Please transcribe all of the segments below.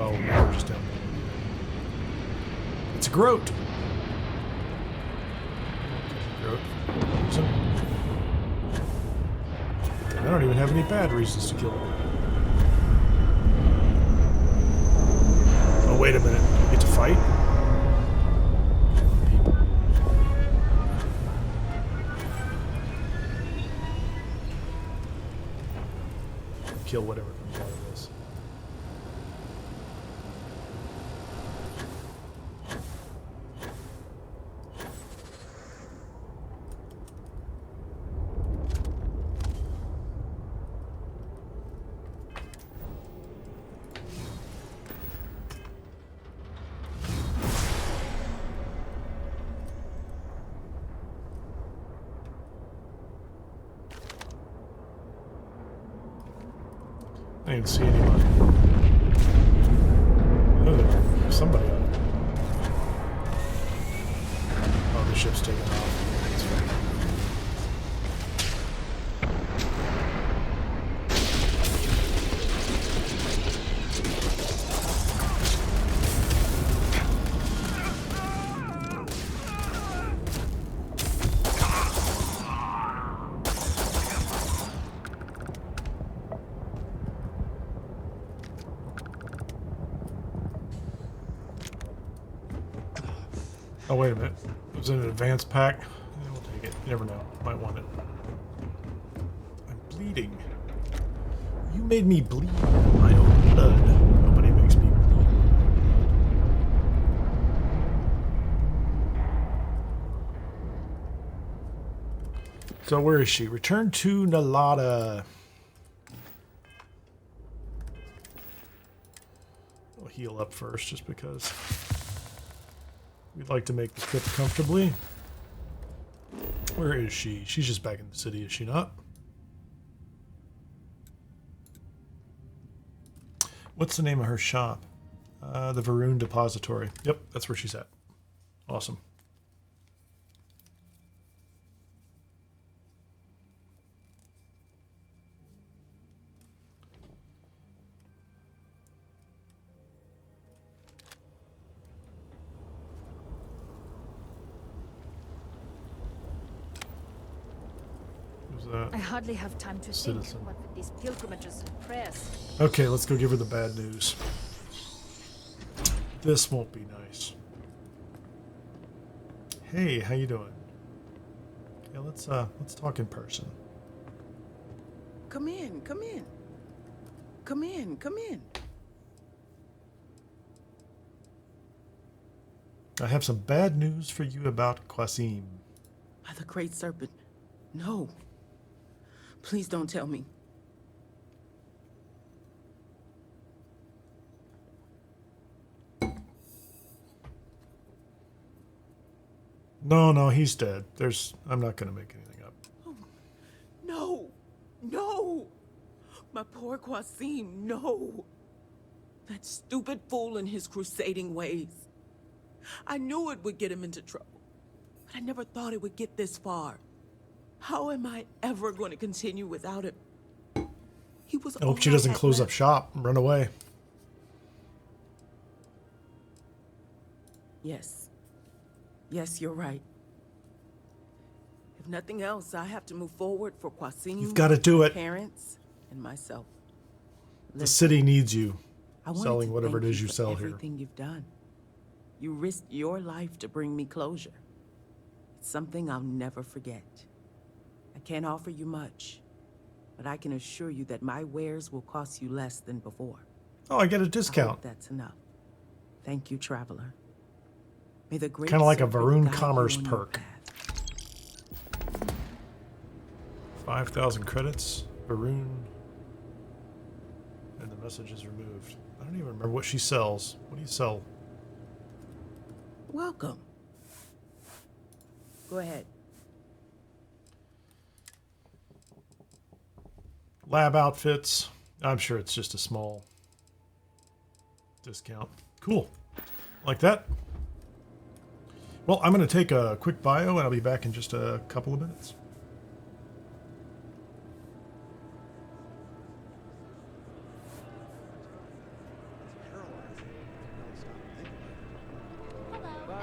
Oh, no, we're just down there. It's a Groat. Groat. I don't even have any bad reasons to kill him. Oh, wait a minute. Do we get to fight? People. Kill whatever comes out of this. I didn't see anybody. Oh, there's somebody on it. Oh, the ship's taking off. That's right. Oh, wait a minute. It was in an advanced pack. Yeah, we'll take it. You never know. Might want it. I'm bleeding. You made me bleed my own blood. Nobody makes me bleed. So where is she? Return to Nalada. We'll heal up first just because. We'd like to make the trip comfortably. Where is she? She's just back in the city, is she not? What's the name of her shop? The Varun Depository. Yep, that's where she's at. Awesome. I hardly have time to think what with these pilgrimages and prayers. Okay, let's go give her the bad news. This won't be nice. Hey, how you doing? Yeah, let's talk in person. Come in, come in. Come in, come in. I have some bad news for you about Qasim. The Great Serpent. No. Please don't tell me. No, he's dead. I'm not gonna make anything up. Oh, no, no. My poor Qasim, no. That stupid fool and his crusading ways. I knew it would get him into trouble, but I never thought it would get this far. How am I ever going to continue without him? He was. I hope she doesn't close up shop and run away. Yes. Yes, you're right. If nothing else, I have to move forward for Qasim. You've got to do it. Parents and myself. The city needs you. I wanted Selling to whatever thank it is you for sell here. everything you've done. You risked your life to bring me closure. It's something I'll never forget. I can't offer you much, but I can assure you that my wares will cost you less than before. Oh, I get a I discount. hope that's enough. Thank you, traveler. May the great Kind of like a Serpent Varun guide you Commerce on your perk. path. 5,000 credits. Varun. And the message is removed. I don't even remember what she sells. What do you sell? Welcome. Go ahead. Lab outfits. I'm sure it's just a small discount. Cool. Like that. Well, I'm going to take a quick bio and I'll be back in just a couple of minutes.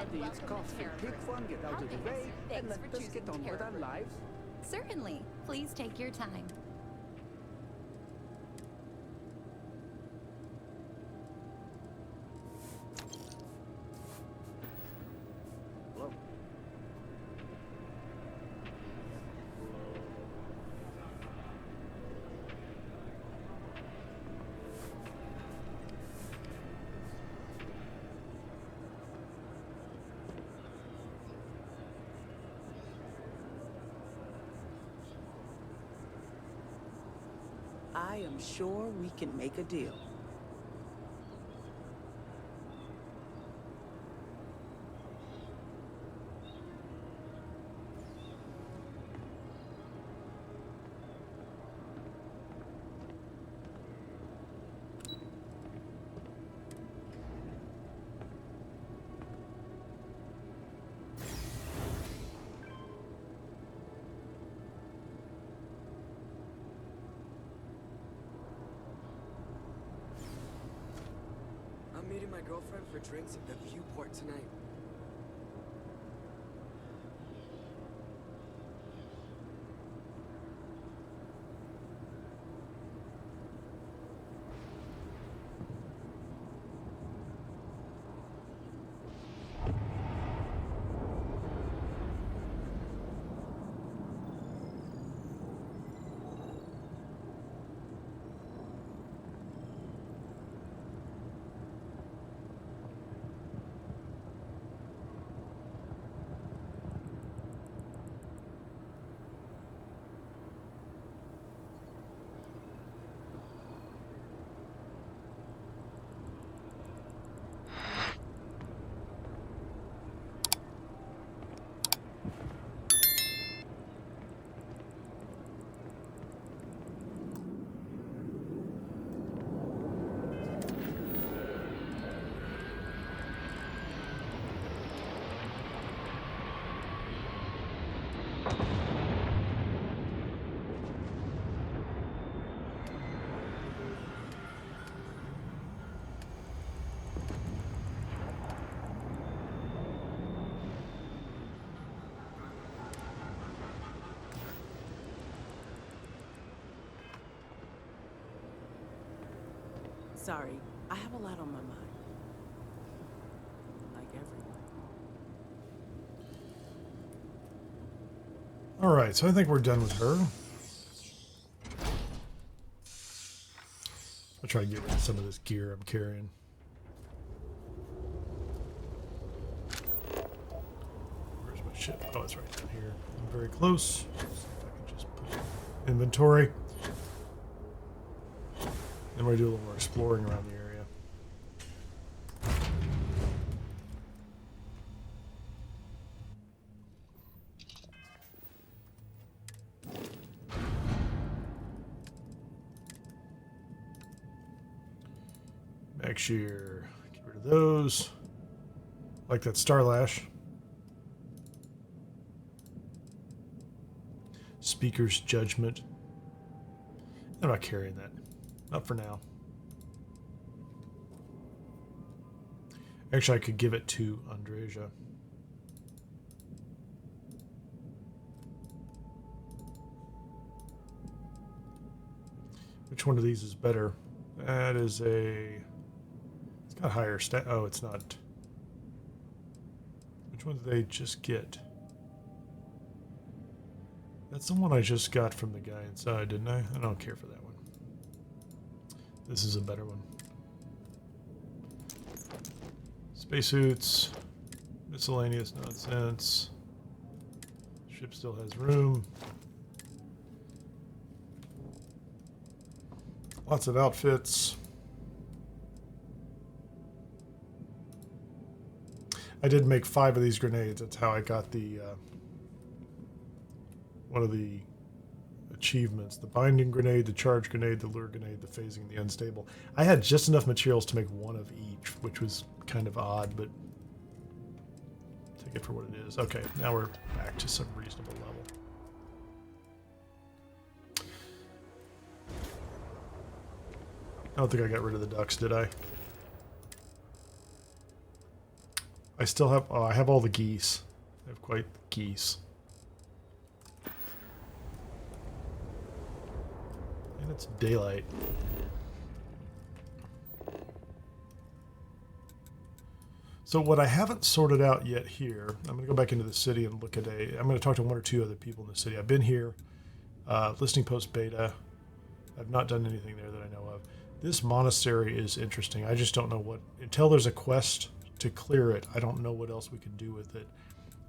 party, it's coffee. Big fun, get out of the way, and let us get on with our lives. Certainly. Please take your time. Hello. I am sure we can make a deal. I'm meeting my girlfriend for drinks at the Viewport tonight. Sorry, I have a lot on my mind. Like everyone. Alright, so I think we're done with her. I'll try to get rid of some of this gear I'm carrying. Where's my ship? Oh, it's right down here. I'm very close. If I can just put it in inventory. Then we're going to do a little more exploring around the area. Back shear. Get rid of those. Like that Starlash. Speaker's Judgment. I'm not carrying that. Not for now. Actually, I could give it to Andreja. Which one of these is better? That is a... It's got higher stat... Oh, it's not. Which one did they just get? That's the one I just got from the guy inside, didn't I? I don't care for that one. This is a better one. Spacesuits. Miscellaneous nonsense. Ship still has room. Lots of outfits. I did make 5 of these grenades. That's how I got the one of the achievements. The binding grenade, the charge grenade, the lure grenade, the phasing, the unstable. I had just enough materials to make 1 of each, which was kind of odd, but take it for what it is. Okay, now we're back to some reasonable level. I don't think I got rid of the ducks, did I? I still have... Oh, I have all the geese. I have quite the geese. And it's daylight. So what I haven't sorted out yet here... I'm going to go back into the city and look at a... I'm going to talk to one or two other people in the city. I've been here. Listening post beta. I've not done anything there that I know of. This monastery is interesting. I just don't know what... Until there's a quest to clear it, I don't know what else we can do with it.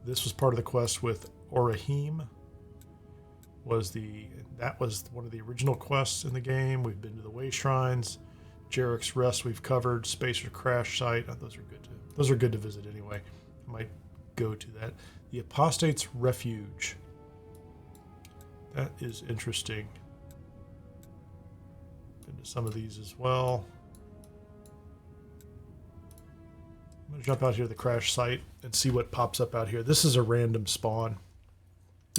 This was part of the quest with Orahim. That was one of the original quests in the game. We've been to the Way Shrines. Jarek's Rest we've covered. Spacer Crash Site. Oh, those are good to visit anyway. I might go to that. The Apostate's Refuge. That is interesting. Been to some of these as well. I'm going to jump out here to the crash site and see what pops up out here. This is a random spawn.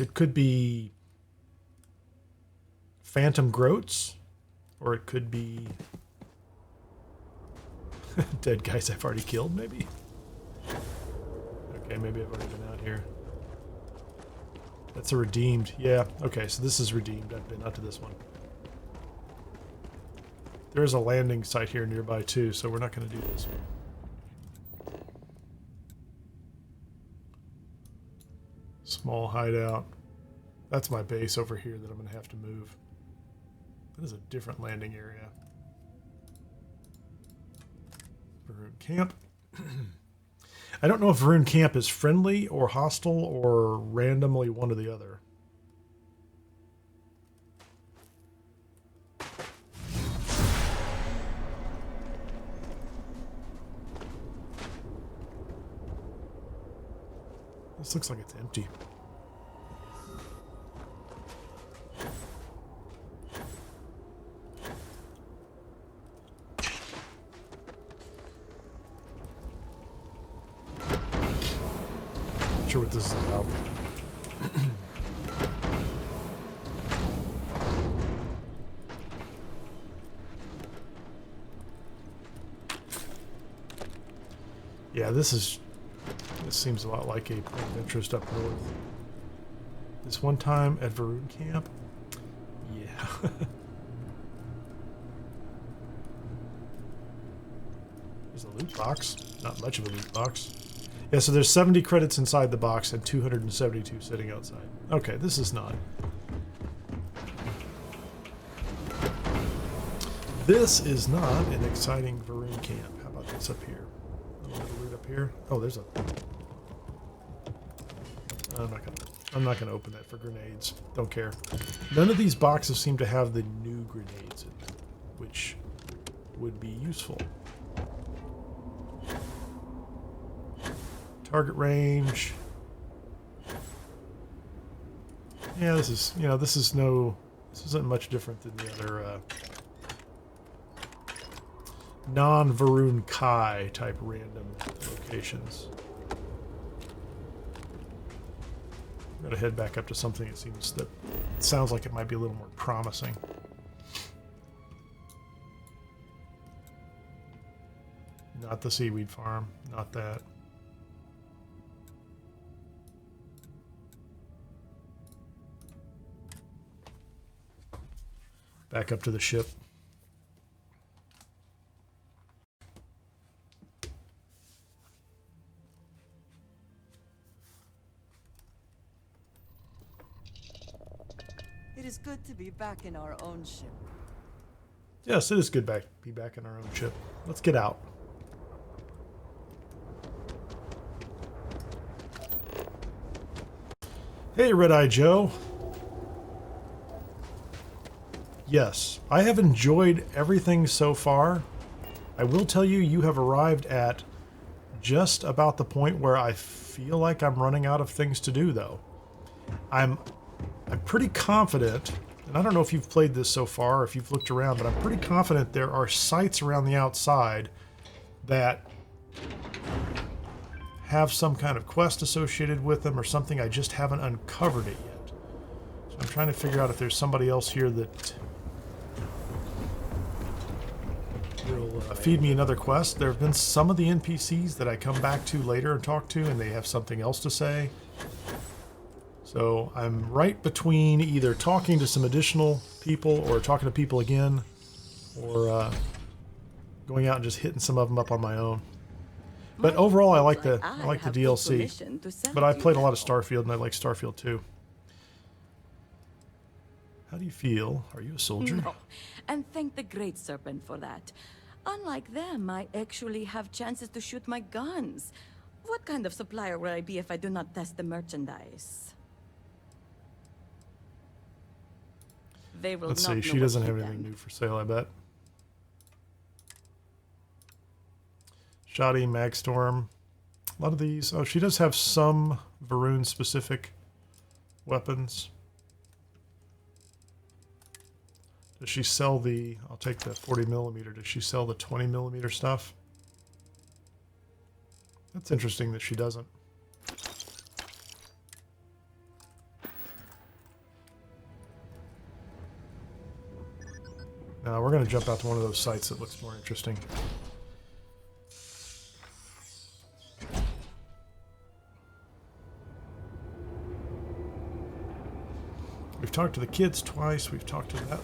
It could be phantom groats, or it could be dead guys I've already killed, maybe? Okay, maybe I've already been out here. That's a redeemed. Yeah, okay, so this is redeemed. I've been out to this one. There's a landing site here nearby too, so we're not going to do this one. Small hideout. That's my base over here that I'm going to have to move. That is a different landing area. Varun Camp. I don't know if Varun Camp is friendly or hostile or randomly one or the other. This looks like it's empty. Not sure what this is about. Yeah, this seems a lot like a point of interest up north. This one time at Varun Camp? Yeah. There's a loot box. Not much of a loot box. Yeah, so there's 70 credits inside the box and 272 sitting outside. Okay, this is not. This is not an exciting Varun Camp. How about this up here? A little loot up here. Oh, there's a... I'm not gonna open that for grenades. Don't care. None of these boxes seem to have the new grenades in them, which would be useful. Target range. Yeah, this is, you know, this isn't much different than the other non-Varun Kai type random locations. I'm gonna head back up to something that sounds like it might be a little more promising. Not the seaweed farm, not that. Back up to the ship. It is good to be back in our own ship. Yes, it is good to be back in our own ship. Let's get out. Hey, Red-Eye Joe. Yes, I have enjoyed everything so far. I will tell you, you have arrived at just about the point where I feel like I'm running out of things to do, though. I'm pretty confident, and I don't know if you've played this so far or if you've looked around, but I'm pretty confident there are sites around the outside that have some kind of quest associated with them or something. I just haven't uncovered it yet. So I'm trying to figure out if there's somebody else here that will feed me another quest. There have been some of the NPCs that I come back to later and talk to, and they have something else to say. So I'm right between either talking to some additional people or talking to people again, or going out and just hitting some of them up on my own. But overall, I like the DLC. But I played a lot of Starfield, and I like Starfield too. How do you feel? Are you a soldier? No, and thank the Great Serpent for that. Unlike them, I actually have chances to shoot my guns. What kind of supplier would I be if I do not test the merchandise? They will Let's not see. know She what doesn't to have do anything then. new for sale, I bet. Shoddy, Magstorm. A lot of these. Oh, she does have some Varun-specific weapons. Does she sell the... I'll take the 40mm. Does she sell the 20mm stuff? That's interesting that she doesn't. Now we're going to jump out to one of those sites that looks more interesting. We've talked to the kids twice. We've talked to that.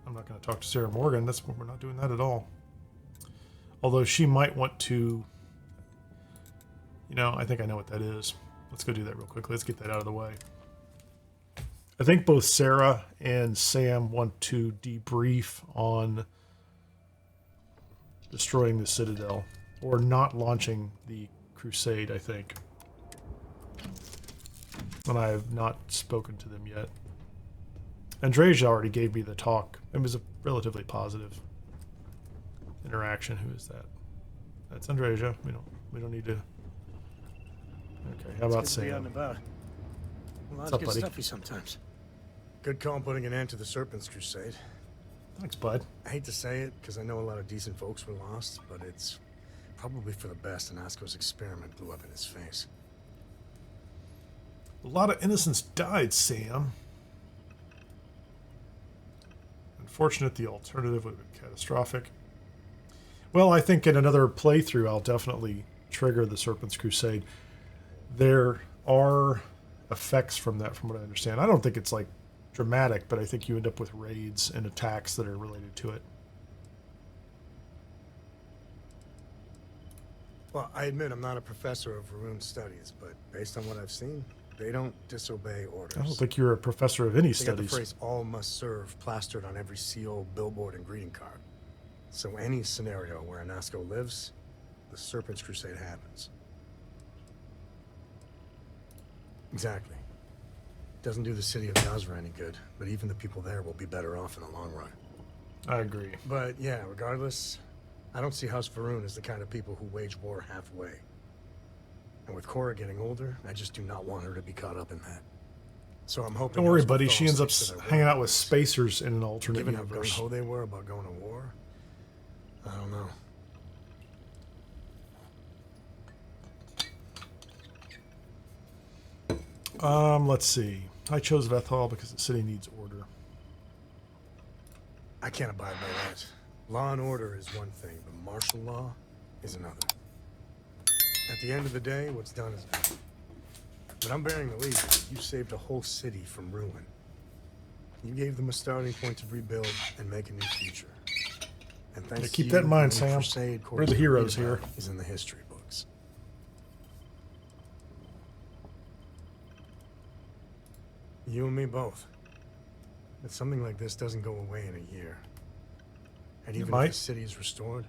I'm not going to talk to Sarah Morgan. We're not doing that at all. Although she might want to... You know, I think I know what that is. Let's go do that real quickly. Let's get that out of the way. I think both Sarah and Sam want to debrief on destroying the Citadel. Or not launching the Crusade, I think. And I have not spoken to them yet. Andreja already gave me the talk. It was a relatively positive interaction. Who is that? That's Andreja. We don't need to... Okay, how about Sam? Well, What's up, get buddy? stuffy sometimes. Good call putting an end to the Serpent's Crusade. Thanks, bud. I hate to say it, because I know a lot of decent folks were lost, but it's probably for the best, and Asko's experiment blew up in his face. A lot of innocents died, Sam. Unfortunate, the alternative would have been catastrophic. Well, I think in another playthrough, I'll definitely trigger the Serpent's Crusade. There are effects from that, from what I understand. I don't think it's like dramatic, but I think you end up with raids and attacks that are related to it. Well, I admit I'm not a professor of Varun studies, but based on what I've seen, they don't disobey orders. I don't think you're a professor of any They got the studies. phrase "all must serve" plastered on every CO, billboard, and greeting card. So any scenario where an Asko lives, the Serpent's Crusade happens. Exactly. Doesn't do the city of Dazra any good, but even the people there will be better off in the long run. I agree. But yeah, regardless, I don't see House Varun as the kind of people who wage war halfway. And with Cora getting older, I just do not want her to be caught up in that. So I'm hoping... Don't worry, House buddy. Bethal She ends up sticks to their hanging out word. with spacers in an alternate Given how universe. gung-ho they were about going to war, I don't know. Let's see. I chose Vethal because the city needs order. I can't abide by that. Law and order is one thing, but martial law is another. At the end of the day, what's done is done. But I'm bearing the lead. You saved a whole city from ruin. You gave them a starting point to rebuild and make a new future. And thanks keep to that in you, mind, any Sam. crusade We're the Corsair heroes read here. about is in the history books. You and me both. But something like this doesn't go away in a year. And even might. if the city is restored,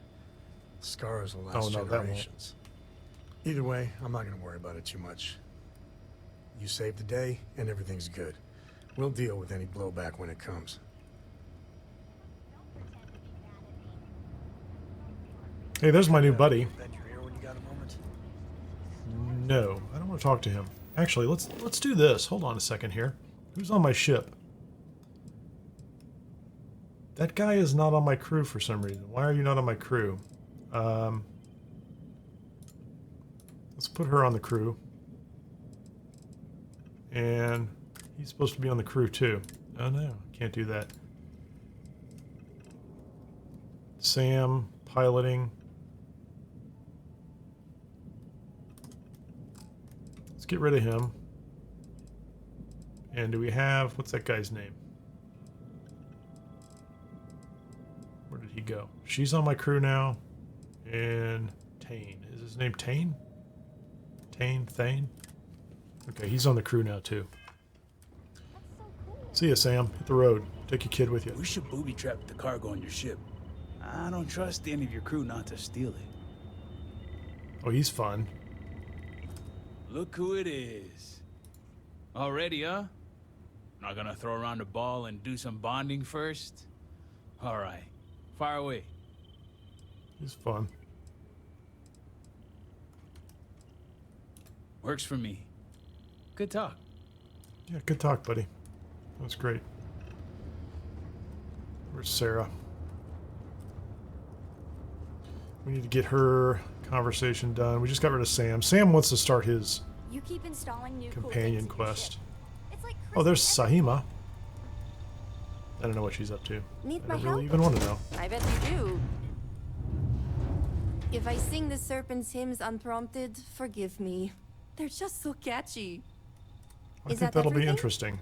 scars will last Oh, no, that won't. generations. Either way, I'm not going to worry about it too much. You saved the day, and everything's good. We'll deal with any blowback when it comes. Hey, there's my new buddy. Bend your ear when you got a moment. No, I don't want to talk to him. Actually, let's do this. Hold on a second here. Who's on my ship? That guy is not on my crew for some reason. Why are you not on my crew? Let's put her on the crew. And he's supposed to be on the crew too. Oh no, can't do that. Sam piloting. Let's get rid of him. And do we have, what's that guy's name? Where did he go? She's on my crew now. And Tane. Is his name Tane? Thane? Okay, he's on the crew now too. See ya, Sam. Hit the road. Take your kid with you. We should booby trap the cargo on your ship. I don't trust any of your crew not to steal it. Oh, he's fun. Look who it is. Already, huh? Not gonna throw around the ball and do some bonding first? Alright. Fire away. He's fun. Works for me. Good talk. Yeah, good talk, buddy. That was great. Where's Sarah? We need to get her conversation done. We just got rid of Sam. Sam wants to start his You keep installing new companion cool things in your quest. ship. It's like Oh, there's Christmas. Sahima. I don't know what she's up to. Need I my don't help? really even want to know. I bet you do. If I sing the serpent's hymns unprompted, forgive me. They're just so catchy. I Is think that that'll be everything? interesting.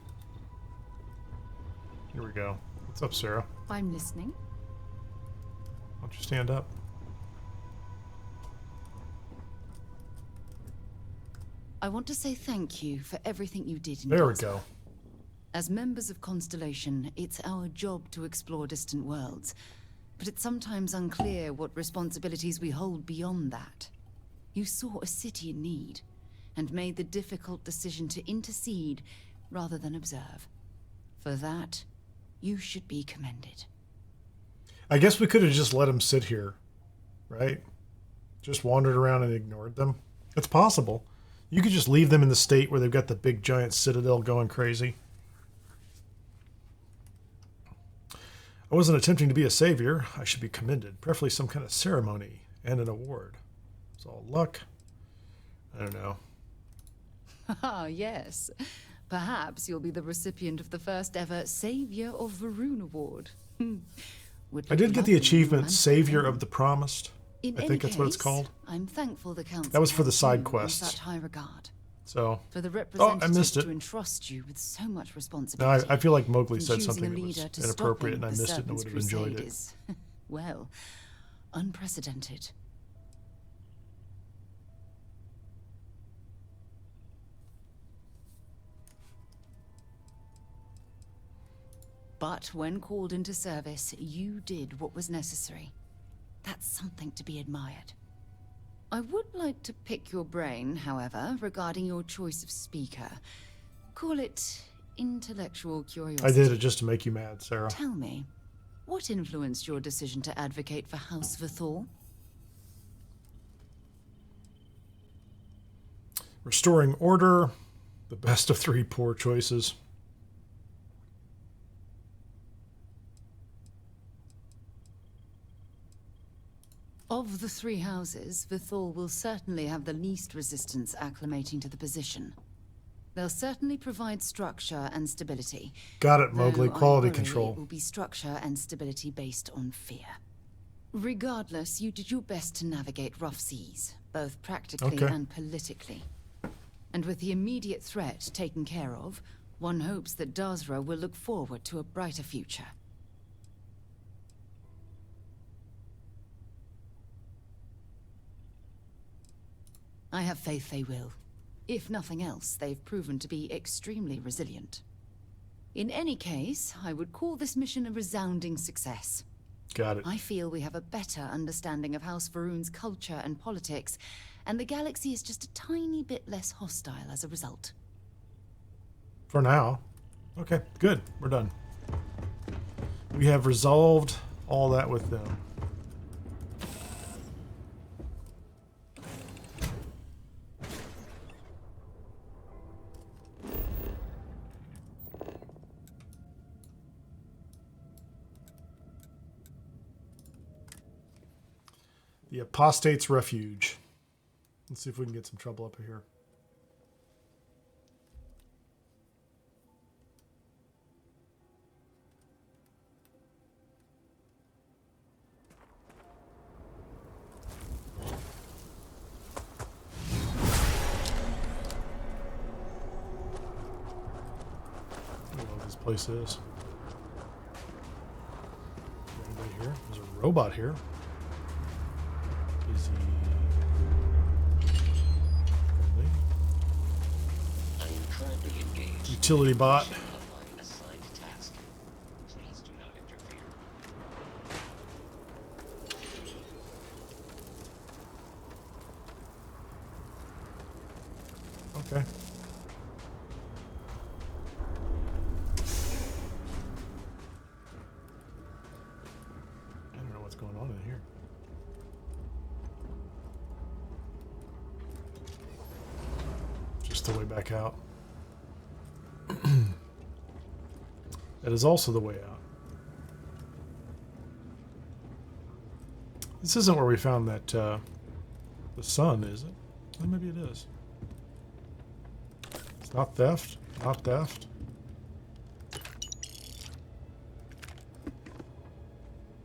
Here we go. What's up, Sarah? I'm listening. Why don't you stand up? I want to say thank you for everything you did in There we Dazra. go. As members of Constellation, it's our job to explore distant worlds, but it's sometimes unclear what responsibilities we hold beyond that. You saw a city in need, and made the difficult decision to intercede rather than observe. For that, you should be commended. I guess we could have just let him sit here, right? Just wandered around and ignored them. It's possible. You could just leave them in the state where they've got the big giant citadel going crazy. I wasn't attempting to be a savior. I should be commended. Preferably some kind of ceremony and an award. It's all luck. I don't know. Ah, yes. Perhaps you'll be the recipient of the first ever Savior of Varun Award. Would I did look get the lovely achievement and Savior of the Promised. In I any think that's what it's case, called. I'm thankful the council That was for the held side you in quests. such high regard. So, For the I representatives missed it. to entrust you with so much No, responsibility. I feel like Mowgli from said choosing something a that was leader to inappropriate, and I stopping the missed it and would have Serpent's enjoyed Crusade it. is, well, unprecedented. But when called into service, you did what was necessary. That's something to be admired. I would like to pick your brain, however, regarding your choice of speaker. Call it intellectual curiosity. I did it just to make you mad, Sarah. Tell me, what influenced your decision to advocate for House Vathor? Restoring order. The best of three poor choices. Of the three houses, Vathor will certainly have the least resistance acclimating to the position. They'll certainly provide structure and stability. Got it, Mowgli. though I Quality worry control. It will be structure and stability based on fear. Regardless, you did your best to navigate rough seas, both practically Okay. and politically. And with the immediate threat taken care of, one hopes that Dazra will look forward to a brighter future. I have faith they will. If nothing else, they've proven to be extremely resilient. In any case, I would call this mission a resounding success. Got it. I feel we have a better understanding of House Varun's culture and politics, and the galaxy is just a tiny bit less hostile as a result. For now. Okay, good. We're done. We have resolved all that with them. The Apostate's Refuge. Let's see if we can get some trouble up here. place is. Anybody here? There's a robot here. Is he friendly? I am currently engaged. Utility bot. Assigned task. Please do not interfere. Okay. I don't know what's going on in here. Just the way back out. That is also the way out. This isn't where we found that the sun, is it? Well, maybe it is. It's not theft. Not theft.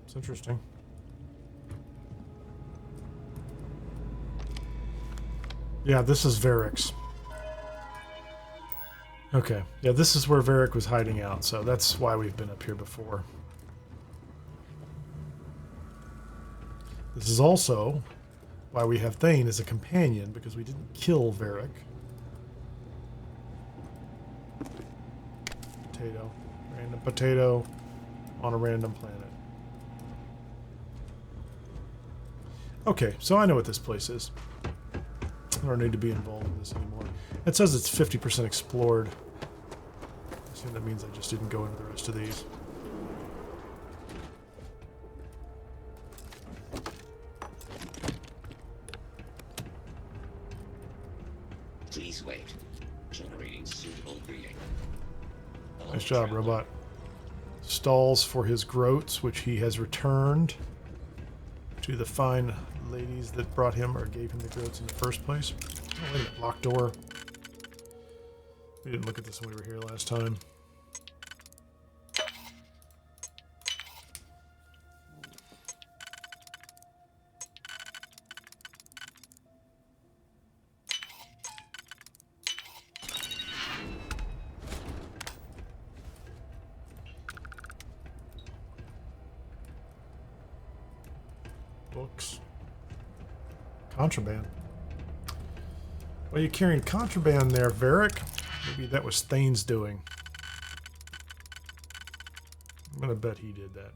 It's interesting. Yeah, this is Varric's. Okay. Yeah, this is where Varric was hiding out, so that's why we've been up here before. This is also why we have Thane as a companion, because we didn't kill Varric. Potato. Random potato on a random planet. Okay, so I know what this place is. I don't need to be involved in this anymore. It says it's 50% explored. I assume that means I just didn't go into the rest of these. Please wait. Generating suitable reading. Nice job, robot. Stalls for his groats, which he has returned to the fine ladies that brought him or gave him the groats in the first place. Oh, wait a minute. Locked door. We didn't look at this when we were here last time. Books. Contraband. Well, you're carrying contraband there, Varric. Maybe that was Thane's doing. I'm gonna bet he did that.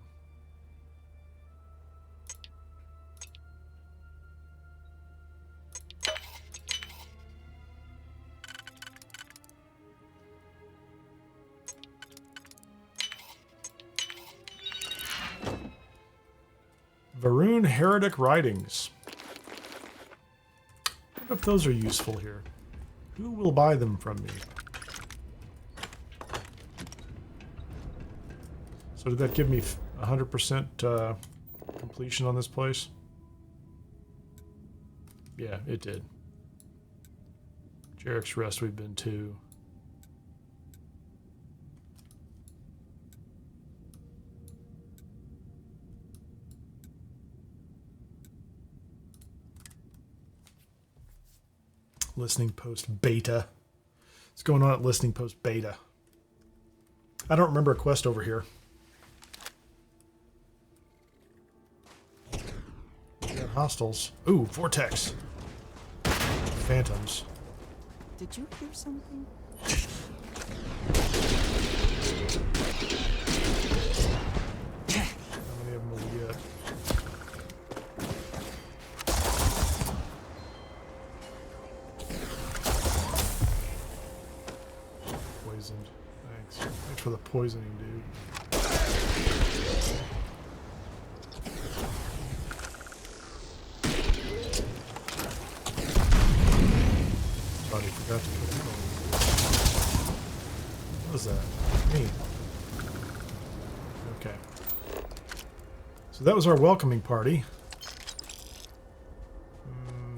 Varun Heretic Writings. I wonder if those are useful here. Who will buy them from me? So did that give me 100% completion on this place? Yeah, it did. Jarrek's Rest we've been to. Listening Post Beta. What's going on at Listening Post Beta? I don't remember a quest over here. Got hostiles. Ooh, Vortex. Phantoms. Did you hear something? How many of them will we get? Poisoned. Thanks. Thanks for the poisoning, dude. Sorry, forgot to do that. What was that? Me. Okay. So that was our welcoming party.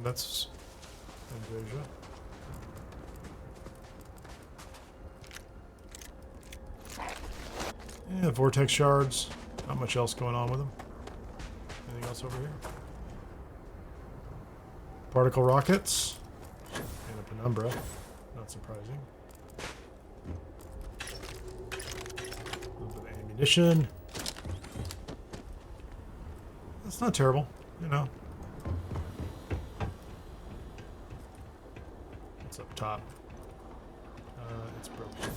That's Andreja. Yeah, vortex shards. Not much else going on with them. Anything else over here? Particle rockets. And a penumbra. Not surprising. ammunition. That's not terrible, you know. What's up top? It's broken.